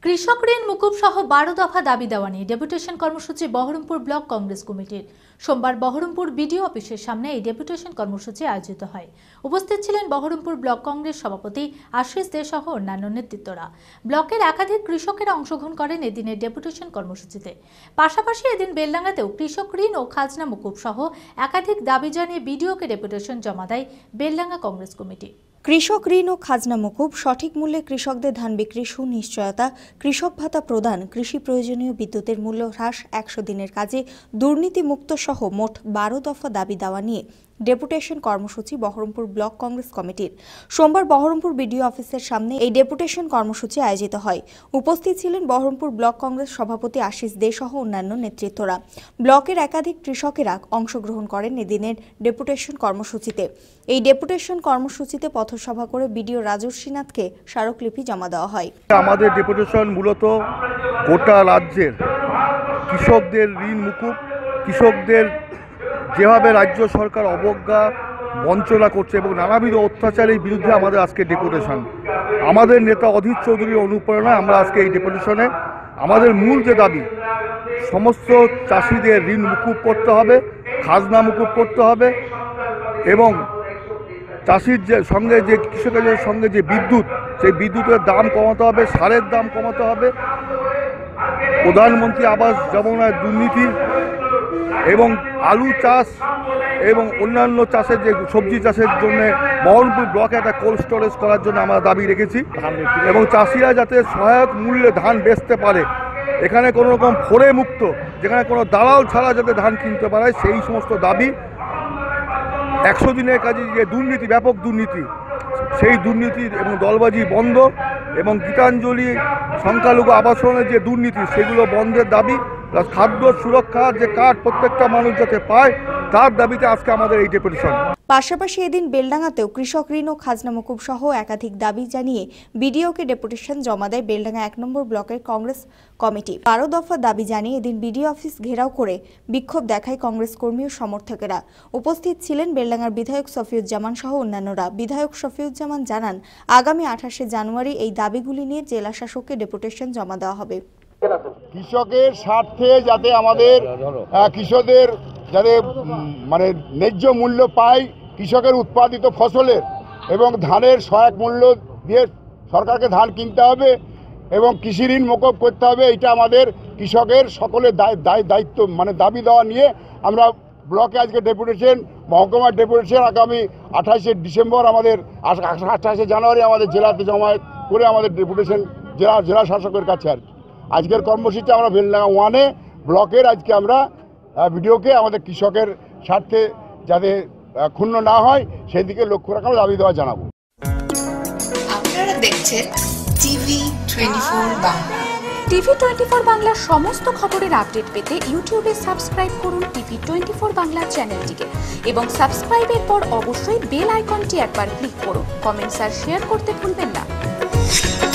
কৃষক ঋণ মুকুব সহ 12 দফা দাবি দেওয়া নিয়ে ডেপুটেশন কর্মসূচি বহরমপুর ব্লক কংগ্রেস কমিটির। সোমবার বহরমপুর বিডিও অফিসের সামনে এই ডেপুটেশন কর্মসূচি আয়োজিত হয়। উপস্থিত ছিলেন বহরমপুর ব্লক কংগ্রেস সভাপতি আশিস দে সহ অন্যান্য নেতৃত্বরা। ব্লকের একাধিক কৃষকেরা অংশগ্রহণ করেন এদিনের ডেপুটেশন কর্মসূচিতে। পাশাপাশি এদিন বেলডাঙ্গাতেও কৃষক ঋণ ও খাজনা মুকুব সহ একাধিক দাবি জানিয়ে বিডিওকে ডেপুটেশন জমা দেয় বেলডাঙ্গা কংগ্রেস কমিটি। কৃষক ঋণ ও খাজনা মুকুব, সঠিক মূল্যে কৃষকদের ধান বিক্রির সুনিশ্চয়তা, কৃষক ভাতা প্রদান, কৃষি প্রয়োজনীয় বিদ্যুতের মূল্য হ্রাস, 100 দিনের কাজে দুর্নীতিমুক্ত সহ মোট 12 দফা দাবি দেওয়া নিয়ে ডেপুটেশন কর্মসূচি বহরমপুর ব্লক কংগ্রেস কমিটির। সোমবার বহরমপুর বিডিও অফিসের সামনে এই ডেপুটেশন কর্মসূচি আয়োজিত হয়। উপস্থিত ছিলেন বহরমপুর ব্লক কংগ্রেস সভাপতি আশিস দে সহ অন্যান্য নেতৃত্বরা। ব্লকের একাধিক কৃষকেরা অংশগ্রহণ করেন এদিনের ডেপুটেশন কর্মসূচিতে। এই ডেপুটেশন কর্মসূচিতে পথসভা করে বিডিও রাজস্বীনাথকে স্মারকলিপি জমা দেওয়া হয়। আমাদের ডেপুটেশন মূলত গোটা রাজ্যের কৃষকদের ঋণ মুকুব, কৃষকদের যেভাবে রাজ্য সরকার অবজ্ঞা বঞ্চনা করছে এবং নানাবিধ অত্যাচারের বিরুদ্ধে আমাদের আজকে ডেপুটেশন। আমাদের নেতা অধীর চৌধুরীর অনুপ্রেরণায় আমরা আজকে এই ডেপুটেশনে আমাদের মূল যে দাবি, সমস্ত চাষিদের ঋণ মুকুব করতে হবে, খাজনা মুকুব করতে হবে এবং চাষির যে সঙ্গে যে কৃষকের সঙ্গে যে বিদ্যুৎ, সেই বিদ্যুতের দাম কমাতে হবে, সারের দাম কমাতে হবে, প্রধানমন্ত্রী আবাস যোজনার দুর্নীতি এবং আলু চাষ এবং অন্যান্য চাষের যে সবজি চাষের জন্য বহরমপুর ব্লকে একটা কোল্ড স্টোরেজ করার জন্য আমরা দাবি রেখেছি এবং চাষিরা যাতে সহায়ক মূল্যে ধান বেচতে পারে, এখানে কোনো রকম ফোরে মুক্ত, যেখানে কোনো দালাল ছাড়া যাতে ধান কিনতে পারে, সেই সমস্ত দাবি। 100 দিনের কাজে যে দুর্নীতি, ব্যাপক দুর্নীতি, সেই দুর্নীতি এবং দলবাজি বন্ধ এবং গীতাঞ্জলি সংখ্যালঘু আবাসনের যে দুর্নীতি, সেগুলো বন্ধের দাবি। খাদ্য সুরক্ষার যে কার্ড প্রত্যেকটা মানুষ যাতে পায়, তার দাবিতে আজকে আমাদের এই ডেপুটেশন। পাশাপাশি এদিন বেলডাঙ্গাতেও কৃষক ঋণ ও খাজনা মুকুব সহ একাধিক দাবি জানিয়ে বিডিওকে ডেপুটেশন জমা দেয় বেলডাঙ্গা 1 নম্বর ব্লকের কংগ্রেস কমিটি। 12 দফা দাবি জানিয়ে এদিন বিডিও অফিস ঘেরাও করে বিক্ষোভ দেখায় কংগ্রেস কর্মী ও সমর্থকেরা। উপস্থিত ছিলেন বেলডাঙ্গার বিধায়ক শফিউজ্জামান সহ অন্যান্যরা। বিধায়ক শফিউজ্জামান জানান, আগামী 28শে জানুয়ারি এই দাবিগুলি নিয়ে জেলা শাসককে ডেপুটেশন জমা দেওয়া হবে। কৃষকের স্বার্থে যাতে আমাদের কৃষকদের যাতে মানে ন্যায্য মূল্য পায়, কৃষকের উৎপাদিত ফসলের এবং ধানের সহায়ক মূল্য দিয়ে সরকারকে ধান কিনতে হবে এবং কৃষি ঋণ মকুব করতে হবে। এটা আমাদের কৃষকের সকলের দায়িত্ব, মানে দাবি দেওয়া নিয়ে আমরা ব্লকে আজকে ডেপুটেশন, মহকুমার ডেপুটেশন আগামী 28শে ডিসেম্বর, আমাদের 28শে জানুয়ারি আমাদের জেলাতে জমা করে আমাদের ডেপুটেশন জেলা শাসকের কাছে। আর আজকের কর্মসূচি আমরা বেলডাঙ্গা 1-এ ব্লকের আজকে আমরা ভিডিওকে আমাদের কৃষকের স্বার্থে যাতে ক্ষুণ্ণ না হয় সেদিকে লক্ষ্য রাখার দাবি দেওয়া জানাবো। আপনারা দেখছেন টিভি 24 বাংলা। টিভি 24 বাংলার সমস্ত খবরের আপডেট পেতে ইউটিউবে সাবস্ক্রাইব করুন টিভি 24 বাংলা চ্যানেলটিকে এবং সাবস্ক্রাইবের পর অবশ্যই বেল আইকনটি একবার ক্লিক করুন। কমেন্টস আর শেয়ার করতে ভুলবেন না।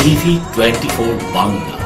টিভি 24 বাংলা।